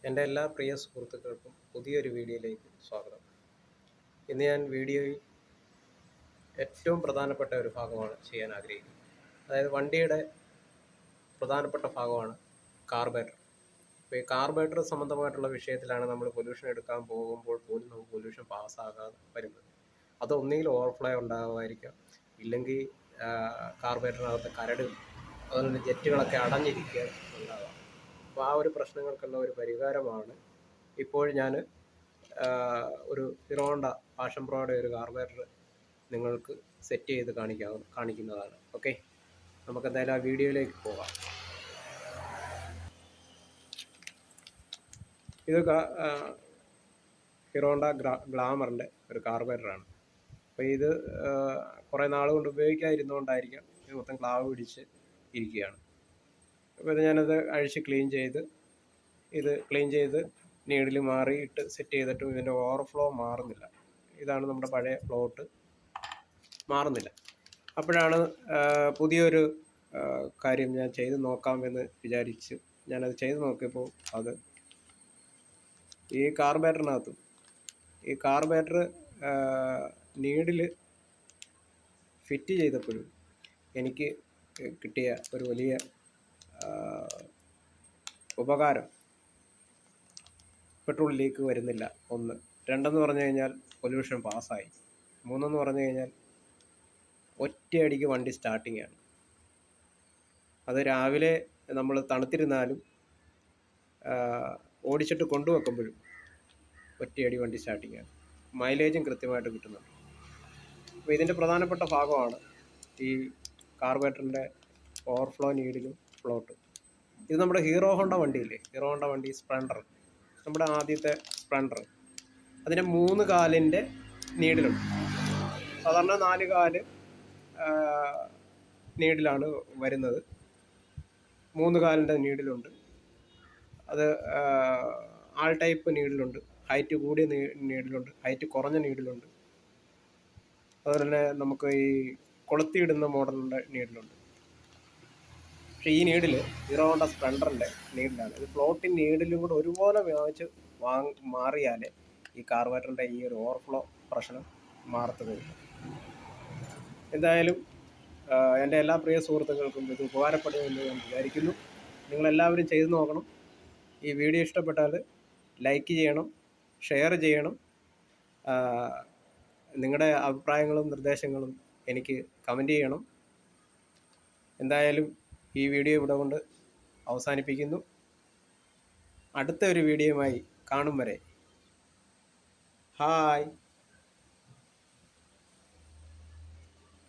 എൻ്റെ എല്ലാ പ്രിയ സുഹൃത്തുക്കൾക്കും പുതിയൊരു വീഡിയോയിലേക്ക് സ്വാഗതം. ഇന്ന് ഞാൻ വീഡിയോയിൽ ഏറ്റവും പ്രധാനപ്പെട്ട ഒരു ഭാഗമാണ് ചെയ്യാൻ ആഗ്രഹിക്കുന്നത്. അതായത് വണ്ടിയുടെ പ്രധാനപ്പെട്ട ഭാഗമാണ് കാർബറേറ്റർ. അപ്പോൾ ഈ കാർബറേറ്റർ സംബന്ധമായിട്ടുള്ള വിഷയത്തിലാണ് നമ്മൾ പൊല്യൂഷൻ എടുക്കാൻ പോകുമ്പോൾ പോലും നമുക്ക് പൊല്യൂഷൻ പാസ്സാകാതെ വരുന്നത്. അത് ഒന്നുകിൽ ഓവർഫ്ലോ ഉണ്ടാകുമായിരിക്കാം, ഇല്ലെങ്കിൽ കാർബറേറ്ററിനകത്ത് കരട് അതുപോലെ ജെറ്റുകളൊക്കെ അടഞ്ഞിരിക്കുക ഉണ്ടാകാം. അപ്പോൾ ആ ഒരു പ്രശ്നങ്ങൾക്കുള്ള ഒരു പരിഹാരമാണ് ഇപ്പോൾ ഞാൻ ഒരു ഹീറോ ഹോണ്ട പാഷൻ പ്രോയുടെ ഒരു കാർബറേറ്റർ നിങ്ങൾക്ക് സെറ്റ് ചെയ്ത് കാണിക്കുന്നതാണ്. ഓക്കെ, നമുക്ക് എന്തായാലും ആ വീഡിയോയിലേക്ക് പോകാം. ഇത് ഹീറോ ഹോണ്ട ഗ്ലാമറിൻ്റെ ഒരു കാർബറേറ്ററാണ്. അപ്പോൾ ഇത് കുറേ നാൾ കൊണ്ട് ഉപയോഗിക്കാതിരുന്നുകൊണ്ടായിരിക്കാം ഇത് മൊത്തം ക്ലാവ് പിടിച്ച് ഇരിക്കുകയാണ്. അപ്പോൾ ഇത് ഞാനത് അഴിച്ച് ക്ലീൻ ചെയ്ത് നീഡിൽ മാറിയിട്ട് സെറ്റ് ചെയ്തിട്ടും ഇതിൻ്റെ ഓവർഫ്ലോ മാറുന്നില്ല. ഇതാണ് നമ്മുടെ പഴയ ഫ്ലോട്ട്, മാറുന്നില്ല. അപ്പോഴാണ് പുതിയൊരു കാര്യം ഞാൻ ചെയ്ത് നോക്കാമെന്ന് വിചാരിച്ച് ഞാനത് ചെയ്ത് നോക്കിയപ്പോൾ അത് ഈ കാർബറേറ്റർ നീഡിൽ ഫിറ്റ് ചെയ്തപ്പോഴും എനിക്ക് കിട്ടിയ ഒരു വലിയ ഉപകാരം, പെട്രോൾ ലീക്ക് വരുന്നില്ല. 1. 2 പറഞ്ഞു കഴിഞ്ഞാൽ പൊല്യൂഷൻ പാസ്സായി. 3 പറഞ്ഞു കഴിഞ്ഞാൽ ഒറ്റയടിക്ക് വണ്ടി സ്റ്റാർട്ടിംഗ് ആണ്. അത് രാവിലെ നമ്മൾ തണുത്തിരുന്നാലും ഓടിച്ചിട്ട് കൊണ്ടുവെക്കുമ്പോഴും ഒറ്റയടി വണ്ടി സ്റ്റാർട്ടിംഗ് ആണ്. മൈലേജും കൃത്യമായിട്ട് കിട്ടുന്നുണ്ട്. അപ്പോൾ ഇതിൻ്റെ പ്രധാനപ്പെട്ട ഭാഗമാണ് ഈ കാർബറേറ്ററിൻ്റെ ഓവർഫ്ലോ നീഡിലും ഫ്ലോട്ടും. ഇത് നമ്മുടെ ഹീറോ ഹോണ്ട വണ്ടിയില്ലേ, ഹീറോ ഹോണ്ട വണ്ടി സ്പ്ലെൻഡർ, നമ്മുടെ ആദ്യത്തെ സ്പ്ലെൻഡർ, അതിൻ്റെ 3 കാലിൻ്റെ നീഡിലുണ്ട്. സാധാരണ 4 കാല് നീഡിലാണ് വരുന്നത്. 3 കാലിൻ്റെ നീഡിലുണ്ട്. അത് ആൾ ടൈപ്പ് നീഡിലുണ്ട്, ഹൈറ്റ് കൂടിയ നീഡിലുണ്ട്, ഹൈറ്റ് കുറഞ്ഞ നീഡിലുണ്ട്. അതുപോലെ തന്നെ നമുക്ക് ഈ കൊളുത്തിയിടുന്ന മോഡലിൻ്റെ നീഡിലുണ്ട്. പക്ഷേ ഈ നീഡിൽ ഹീറോ ഹോണ്ട സ്പ്ലെൻഡറിൻ്റെ നീഡിലാണ്. ഇത് ഫ്ലോട്ടിൻ നീഡിലും കൂടെ ഒരുപോലെ വാങ്ങിച്ച് മാറിയാലേ ഈ കാർബറേറ്ററിൻ്റെ ഈ ഒരു ഓവർഫ്ലോ പ്രശ്നം മാറത്തുകയില്ല. എന്തായാലും എൻ്റെ എല്ലാ പ്രിയ സുഹൃത്തുക്കൾക്കും ഇത് ഉപകാരപ്പെടുമെന്ന് ഞാൻ വിചാരിക്കുന്നു. നിങ്ങളെല്ലാവരും ചെയ്തു നോക്കണം. ഈ വീഡിയോ ഇഷ്ടപ്പെട്ടാൽ ലൈക്ക് ചെയ്യണം, ഷെയർ ചെയ്യണം. നിങ്ങളുടെ അഭിപ്രായങ്ങളും നിർദ്ദേശങ്ങളും എനിക്ക് കമൻറ്റ് ചെയ്യണം. എന്തായാലും ഈ വീഡിയോ ഇവിടെ കൊണ്ട് അവസാനിപ്പിക്കുന്നു. അടുത്ത ഒരു വീഡിയോയുമായി കാണും വരെ ഹായ്.